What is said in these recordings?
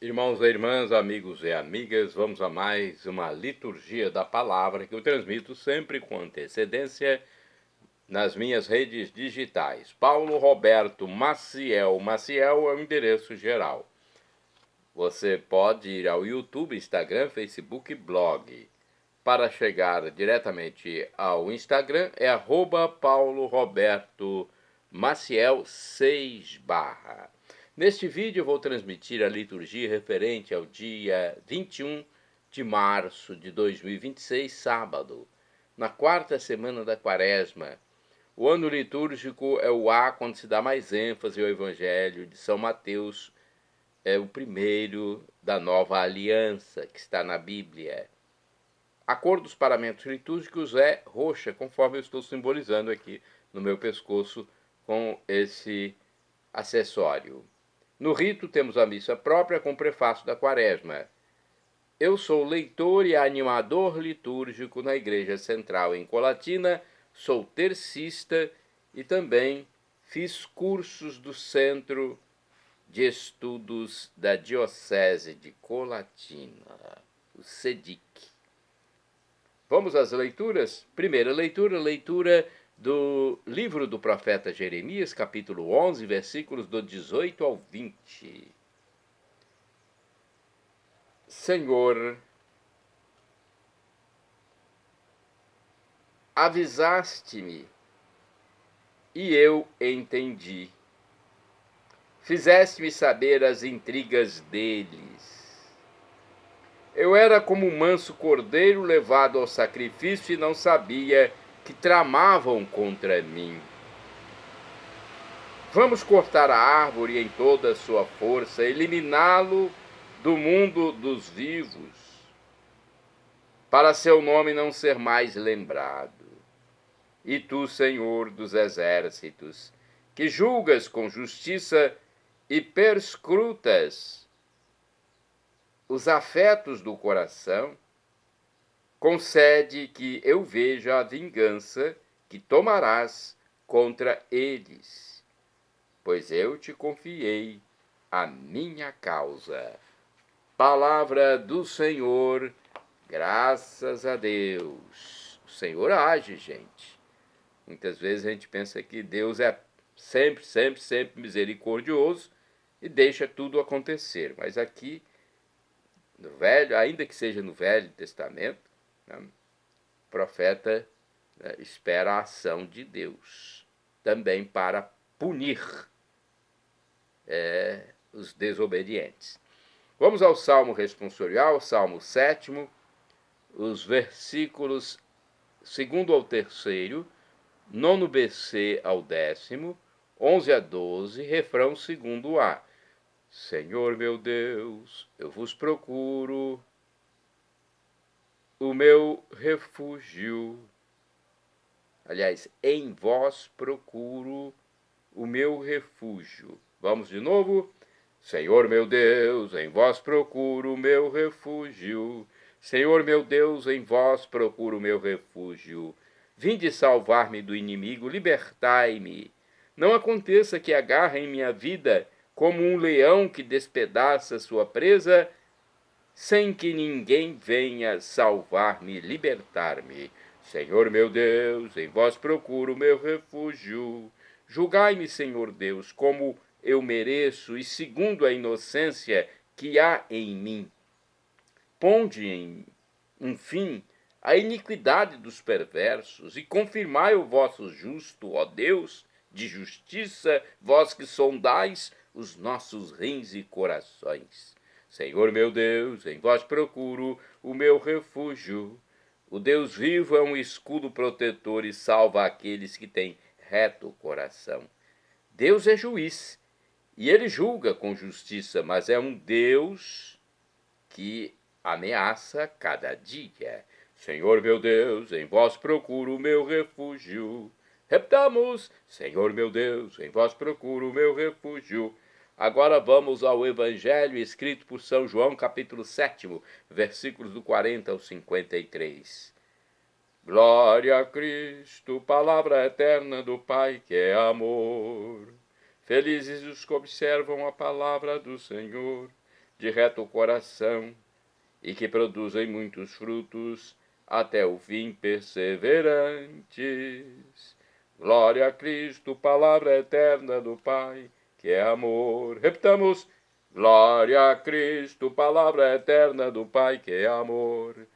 Irmãos e irmãs, amigos e amigas, vamos a mais uma liturgia da palavra que eu transmito sempre com antecedência nas minhas redes digitais. Paulo Roberto Maciel. Maciel é o endereço geral. Você pode ir ao YouTube, Instagram, Facebook e blog. Para chegar diretamente ao Instagram é @Paulo Roberto Maciel 6 barra. Neste vídeo eu vou transmitir a liturgia referente ao dia 21 de março de 2026, sábado, na quarta semana da Quaresma. O ano litúrgico é o A quando se dá mais ênfase ao Evangelho de São Mateus, é o primeiro da nova aliança que está na Bíblia. A cor dos paramentos litúrgicos é roxa, conforme eu estou simbolizando aqui no meu pescoço com esse acessório. No rito temos a missa própria com o prefácio da Quaresma. Eu sou leitor e animador litúrgico na Igreja Central em Colatina, sou tercista e também fiz cursos do Centro de Estudos da Diocese de Colatina, o CEDIC. Vamos às leituras? Primeira leitura do livro do profeta Jeremias, capítulo 11, versículos do 18 ao 20. Senhor, avisaste-me e eu entendi. Fizeste-me saber as intrigas deles. Eu era como um manso cordeiro levado ao sacrifício e não sabia que tramavam contra mim. Vamos cortar a árvore em toda a sua força, eliminá-lo do mundo dos vivos, para seu nome não ser mais lembrado. E tu, Senhor dos exércitos, que julgas com justiça e perscrutas os afetos do coração, concede que eu veja a vingança que tomarás contra eles, pois eu te confiei a minha causa. Palavra do Senhor, graças a Deus. O Senhor age, gente. Muitas vezes a gente pensa que Deus é sempre misericordioso e deixa tudo acontecer, mas aqui no Velho, ainda que seja no Velho Testamento, né, o profeta espera a ação de Deus, também para punir os desobedientes. Vamos ao Salmo responsorial, Salmo 7, os versículos 2 ao 3, 9b-c ao 10, 11 a 12, refrão 2a. Senhor meu Deus, eu vos procuro, o meu refúgio. Aliás, em vós procuro o meu refúgio. Vamos de novo? Senhor meu Deus, em vós procuro o meu refúgio. Senhor meu Deus, em vós procuro o meu refúgio. Vinde salvar-me do inimigo, libertai-me. Não aconteça que agarrem minha vida como um leão que despedaça sua presa, sem que ninguém venha salvar-me, libertar-me. Senhor meu Deus, em vós procuro o meu refúgio. Julgai-me, Senhor Deus, como eu mereço e segundo a inocência que há em mim. Ponde em um fim a iniquidade dos perversos e confirmai o vosso justo, ó Deus, de justiça, vós que sondais os nossos rins e corações. Senhor meu Deus, em vós procuro o meu refúgio. O Deus vivo é um escudo protetor e salva aqueles que têm reto coração. Deus é juiz e ele julga com justiça, mas é um Deus que ameaça cada dia. Senhor meu Deus, em vós procuro o meu refúgio. Repetamos, Senhor meu Deus, em vós procuro o meu refúgio. Agora vamos ao Evangelho escrito por São João, capítulo 7, versículos do 40 ao 53. Glória a Cristo, palavra eterna do Pai que é amor. Felizes os que observam a palavra do Senhor. de reto coração, e que produzem muitos frutos até o fim perseverantes. Glória a Cristo, palavra eterna do Pai, que é amor. Repitamos: glória a Cristo, palavra eterna do Pai, que é amor.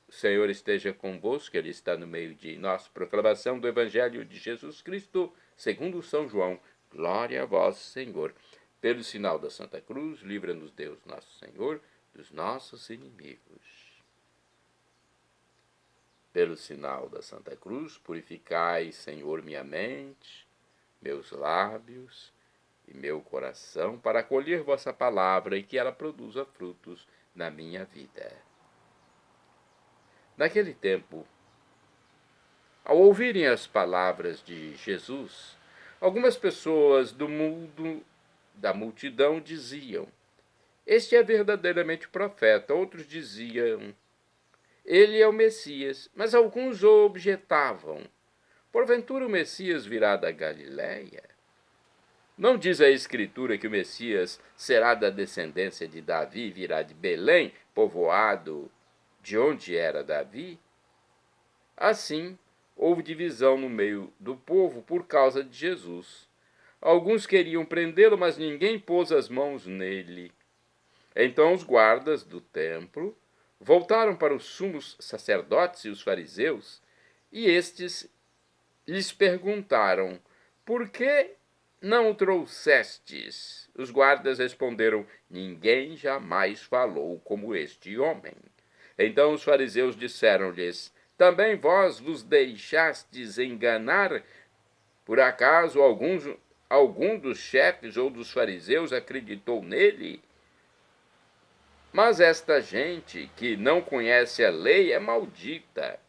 O Senhor esteja convosco, Ele está no meio de nós. Proclamação do Evangelho de Jesus Cristo, segundo São João. Glória a vós, Senhor. Pelo sinal da Santa Cruz, livra-nos Deus, nosso Senhor, dos nossos inimigos. Pelo sinal da Santa Cruz, purificai, Senhor, minha mente, meus lábios e meu coração, para acolher vossa palavra e que ela produza frutos na minha vida. Naquele tempo, ao ouvirem as palavras de Jesus, algumas pessoas da multidão diziam: este é verdadeiramente profeta. Outros diziam: ele é o Messias. Mas alguns objetavam: porventura o Messias virá da Galiléia? Não diz a Escritura que o Messias será da descendência de Davi, virá de Belém, povoado de onde era Davi? Assim, houve divisão no meio do povo por causa de Jesus. Alguns queriam prendê-lo, mas ninguém pôs as mãos nele. Então os guardas do templo voltaram para os sumos sacerdotes e os fariseus, e estes lhes perguntaram: por que não o trouxestes? Os guardas responderam: ninguém jamais falou como este homem. Então os fariseus disseram-lhes: também vós vos deixastes enganar? Por acaso algum dos chefes ou dos fariseus acreditou nele? Mas esta gente que não conhece a lei é maldita.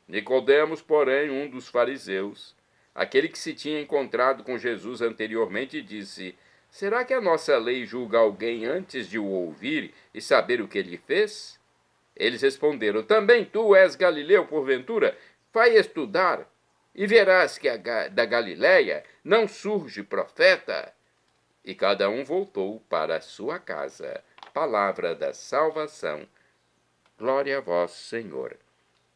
Nicodemos, porém, um dos fariseus, aquele que se tinha encontrado com Jesus anteriormente, disse: será que a nossa lei julga alguém antes de o ouvir e saber o que ele fez? Eles responderam: também tu és Galileu, porventura? Vai estudar e verás que da Galiléia não surge profeta. E cada um voltou para a sua casa. Palavra da salvação. Glória a vós, Senhor.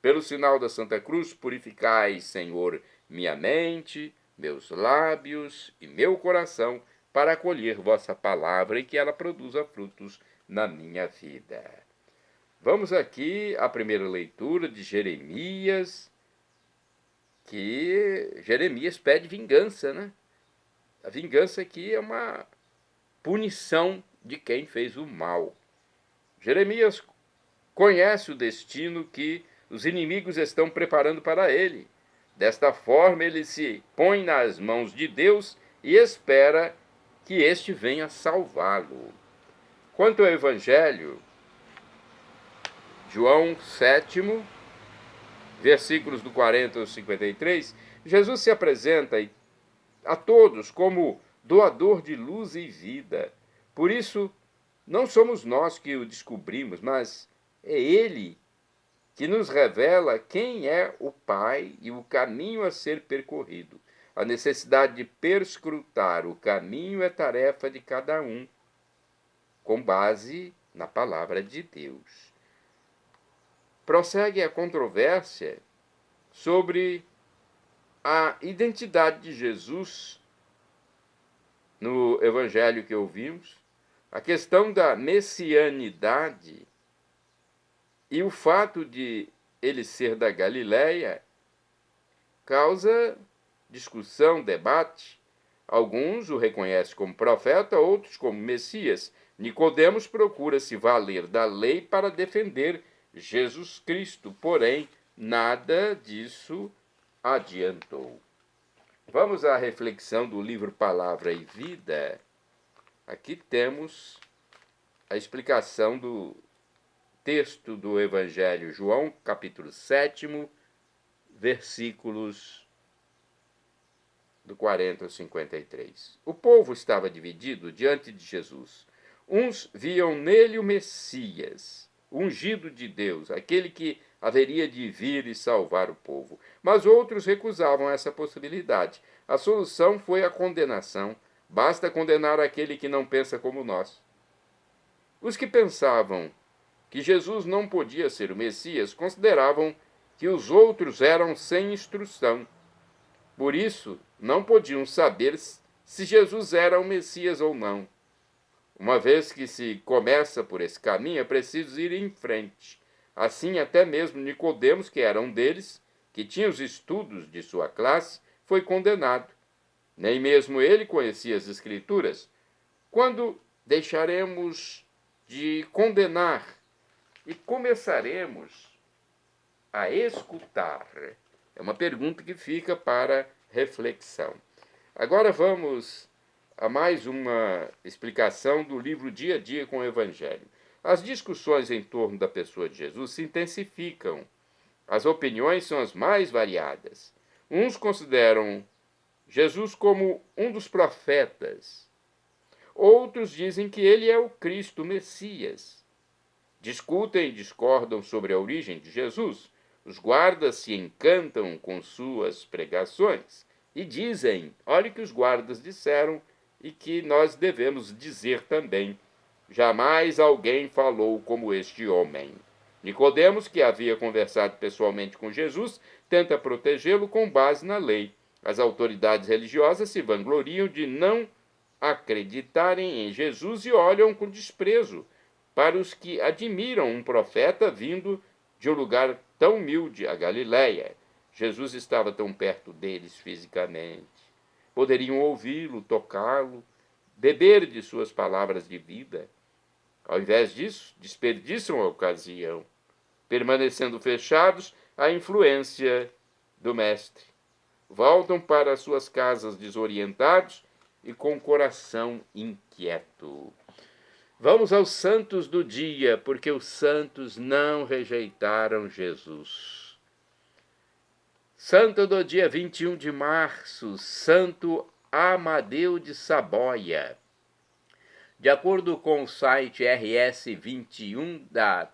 Pelo sinal da Santa Cruz, purificai, Senhor, minha mente, meus lábios e meu coração, para acolher vossa palavra e que ela produza frutos na minha vida. Vamos aqui à primeira leitura de Jeremias, que Jeremias pede vingança, né? A vingança aqui é uma punição de quem fez o mal. Jeremias conhece o destino que os inimigos estão preparando para ele. Desta forma, ele se põe nas mãos de Deus e espera que este venha salvá-lo. Quanto ao Evangelho, João 7, versículos do 40 ao 53, Jesus se apresenta a todos como doador de luz e vida. Por isso, não somos nós que o descobrimos, mas é Ele que nos revela quem é o Pai e o caminho a ser percorrido. A necessidade de perscrutar o caminho é tarefa de cada um, com base na palavra de Deus. Prossegue a controvérsia sobre a identidade de Jesus no Evangelho que ouvimos, a questão da messianidade e o fato de ele ser da Galiléia causa discussão, debate. Alguns o reconhecem como profeta, outros como Messias. Nicodemos procura se valer da lei para defender Jesus Cristo, porém, nada disso adiantou. Vamos à reflexão do livro Palavra e Vida. Aqui temos a explicação do texto do Evangelho João, capítulo 7, versículos do 40 ao 53. O povo estava dividido diante de Jesus. Uns viam nele o Messias, ungido de Deus, aquele que haveria de vir e salvar o povo. Mas outros recusavam essa possibilidade. A solução foi a condenação. Basta condenar aquele que não pensa como nós. Os que pensavam que Jesus não podia ser o Messias consideravam que os outros eram sem instrução. Por isso, não podiam saber se Jesus era o Messias ou não. Uma vez que se começa por esse caminho, é preciso ir em frente. Assim, até mesmo Nicodemos, que era um deles, que tinha os estudos de sua classe, foi condenado. Nem mesmo ele conhecia as Escrituras. Quando deixaremos de condenar e começaremos a escutar? É uma pergunta que fica para reflexão. Agora vamos a mais uma explicação do livro Dia a Dia com o Evangelho. As discussões em torno da pessoa de Jesus se intensificam. As opiniões são as mais variadas. Uns consideram Jesus como um dos profetas. Outros dizem que ele é o Cristo, o Messias. Discutem e discordam sobre a origem de Jesus. Os guardas se encantam com suas pregações e dizem, olha o que os guardas disseram e que nós devemos dizer também. Jamais alguém falou como este homem. Nicodemos, que havia conversado pessoalmente com Jesus, tenta protegê-lo com base na lei. As autoridades religiosas se vangloriam de não acreditarem em Jesus e olham com desprezo para os que admiram um profeta vindo de um lugar tão humilde, a Galiléia. Jesus estava tão perto deles fisicamente. Poderiam ouvi-lo, tocá-lo, beber de suas palavras de vida. Ao invés disso, desperdiçam a ocasião, permanecendo fechados à influência do Mestre. Voltam para suas casas desorientados e com o coração inquieto. Vamos aos santos do dia, porque os santos não rejeitaram Jesus. Santo do dia 21 de março, Santo Amadeu de Saboia. De acordo com o site RS21 da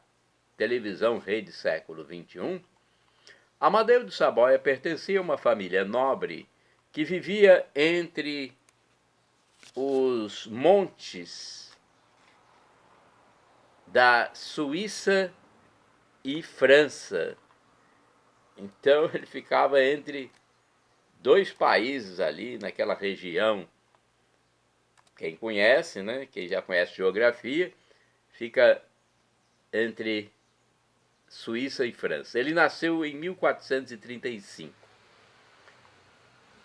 televisão Rede Século XXI, Amadeu de Saboia pertencia a uma família nobre que vivia entre os montes da Suíça e França. Então ele ficava entre dois países ali naquela região. Quem conhece, né? Quem já conhece geografia, fica entre Suíça e França. Ele nasceu em 1435.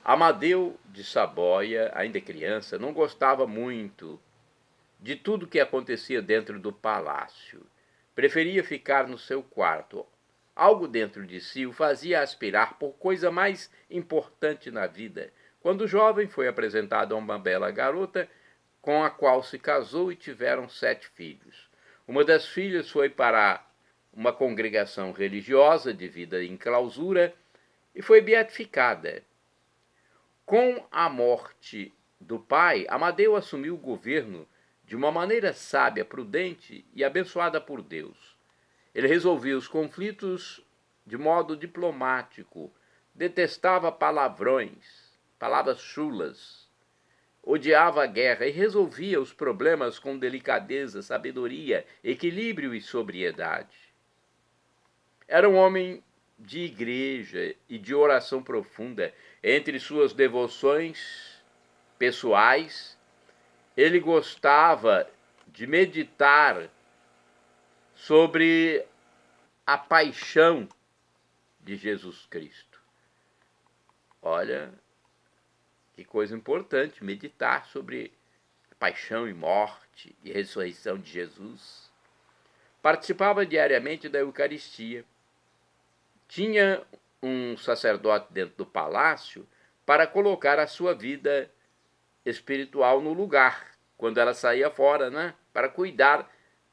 Amadeu de Saboia, ainda criança, não gostava muito de tudo que acontecia dentro do palácio. Preferia ficar no seu quarto. Algo dentro de si o fazia aspirar por coisa mais importante na vida. Quando jovem, foi apresentado a uma bela garota com a qual se casou e tiveram 7 filhos. Uma das filhas foi para uma congregação religiosa de vida em clausura e foi beatificada. Com a morte do pai, Amadeu assumiu o governo de uma maneira sábia, prudente e abençoada por Deus. Ele resolvia os conflitos de modo diplomático, detestava palavrões, palavras chulas, odiava a guerra e resolvia os problemas com delicadeza, sabedoria, equilíbrio e sobriedade. Era um homem de igreja e de oração profunda. Entre suas devoções pessoais, ele gostava de meditar sobre a paixão de Jesus Cristo. Olha, que coisa importante, meditar sobre a paixão e morte e ressurreição de Jesus. Participava diariamente da Eucaristia. Tinha um sacerdote dentro do palácio para colocar a sua vida espiritual no lugar, quando ela saía fora, né? Para cuidar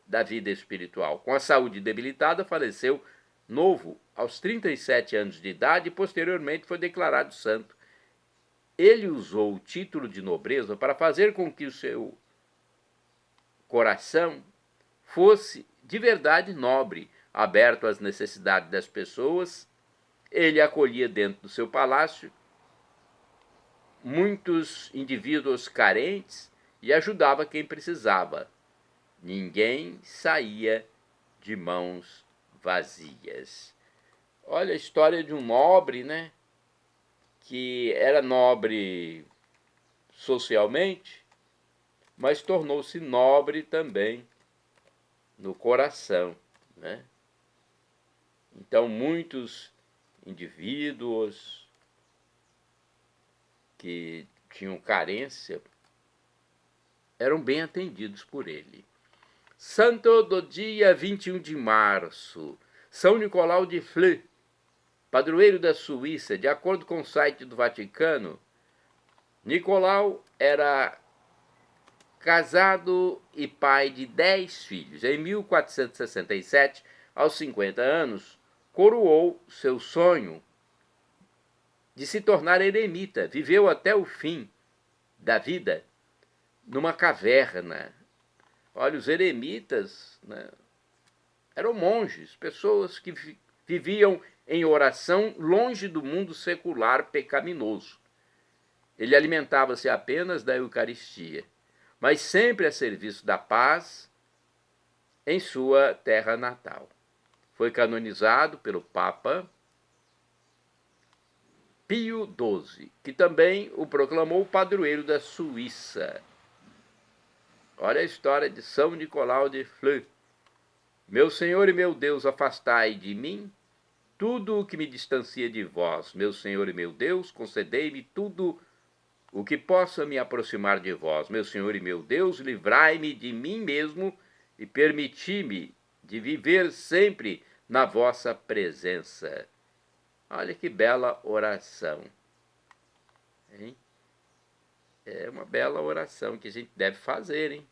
da vida espiritual. Com a saúde debilitada, faleceu novo, aos 37 anos de idade, e posteriormente foi declarado santo. Ele usou o título de nobreza para fazer com que o seu coração fosse de verdade nobre, aberto às necessidades das pessoas. Ele acolhia dentro do seu palácio muitos indivíduos carentes e ajudava quem precisava. ninguém saía de mãos vazias. Olha a história de um nobre, né? Que era nobre socialmente, mas tornou-se nobre também no coração, né? Então, muitos indivíduos que tinham carência eram bem atendidos por ele. Santo do dia 21 de março, São Nicolau de Fleury, padroeiro da Suíça. De acordo com o site do Vaticano, Nicolau era casado e pai de 10 filhos. Em 1467, aos 50 anos, coroou seu sonho de se tornar eremita. Viveu até o fim da vida numa caverna. Olha, os eremitas, né, eram monges, pessoas que viviam em oração longe do mundo secular pecaminoso. Ele alimentava-se apenas da Eucaristia, mas sempre a serviço da paz em sua terra natal. Foi canonizado pelo Papa Pio XII, que também o proclamou padroeiro da Suíça. Olha a história de São Nicolau de Fleury. Meu Senhor e meu Deus, afastai de mim tudo o que me distancia de vós. Meu Senhor e meu Deus, concedei-me tudo o que possa me aproximar de vós. Meu Senhor e meu Deus, livrai-me de mim mesmo e permiti-me de viver sempre na vossa presença. Olha que bela oração, hein? É uma bela oração que a gente deve fazer, hein?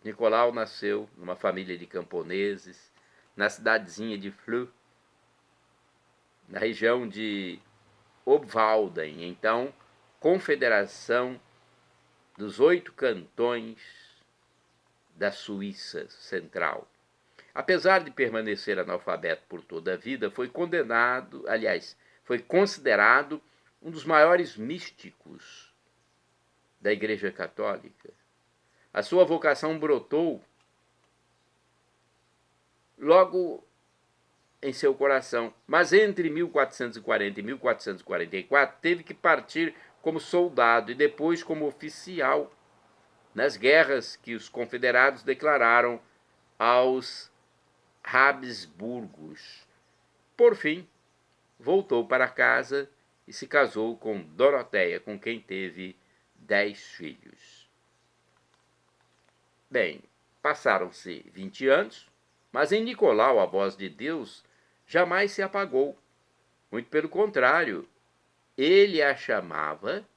Nicolau nasceu numa família de camponeses, na cidadezinha de Fleury, na região de Obwalden, então Confederação dos 8 cantões da Suíça Central. Apesar de permanecer analfabeto por toda a vida, foi considerado um dos maiores místicos da Igreja Católica. A sua vocação brotou logo em seu coração, mas entre 1440 e 1444 teve que partir como soldado e depois como oficial nas guerras que os confederados declararam aos Habsburgos. Por fim, voltou para casa e se casou com Doroteia, com quem teve 10 filhos. Bem, passaram-se 20 anos, mas em Nicolau a voz de Deus jamais se apagou. Muito pelo contrário, ele a chamava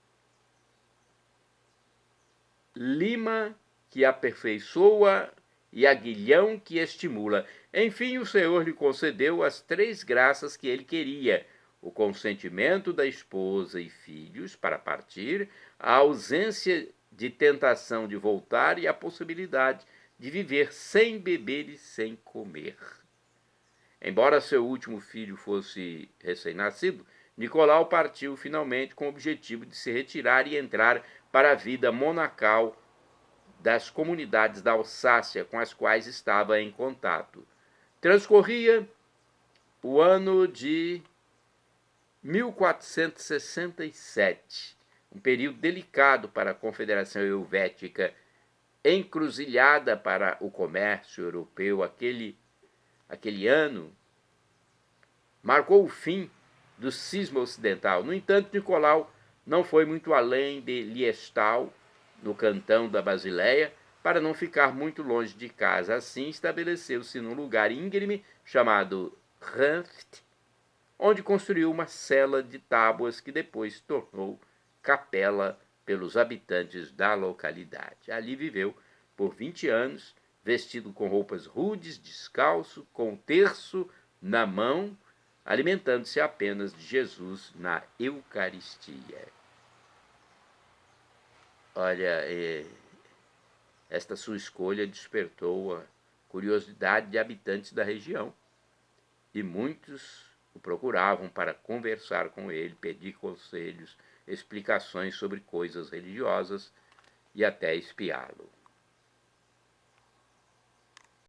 lima que aperfeiçoa e aguilhão que estimula. Enfim, o Senhor lhe concedeu as 3 graças que ele queria: o consentimento da esposa e filhos para partir, a ausência de tentação de voltar e a possibilidade de viver sem beber e sem comer. Embora seu último filho fosse recém-nascido, Nicolau partiu finalmente com o objetivo de se retirar e entrar para a vida monacal das comunidades da Alsácia com as quais estava em contato. Transcorria o ano de 1467, um período delicado para a Confederação Helvética, encruzilhada para o comércio europeu. Aquele ano marcou o fim do cisma ocidental. No entanto, Nicolau não foi muito além de Liestal, no cantão da Basileia, para não ficar muito longe de casa. Assim, estabeleceu-se num lugar íngreme chamado Ranft, onde construiu uma cela de tábuas que depois tornou capela pelos habitantes da localidade. Ali viveu por 20 anos, vestido com roupas rudes, descalço, com um terço na mão, alimentando-se apenas de Jesus na Eucaristia. Olha, esta sua escolha despertou a curiosidade de habitantes da região, e muitos o procuravam para conversar com ele, pedir conselhos, explicações sobre coisas religiosas, e até espiá-lo.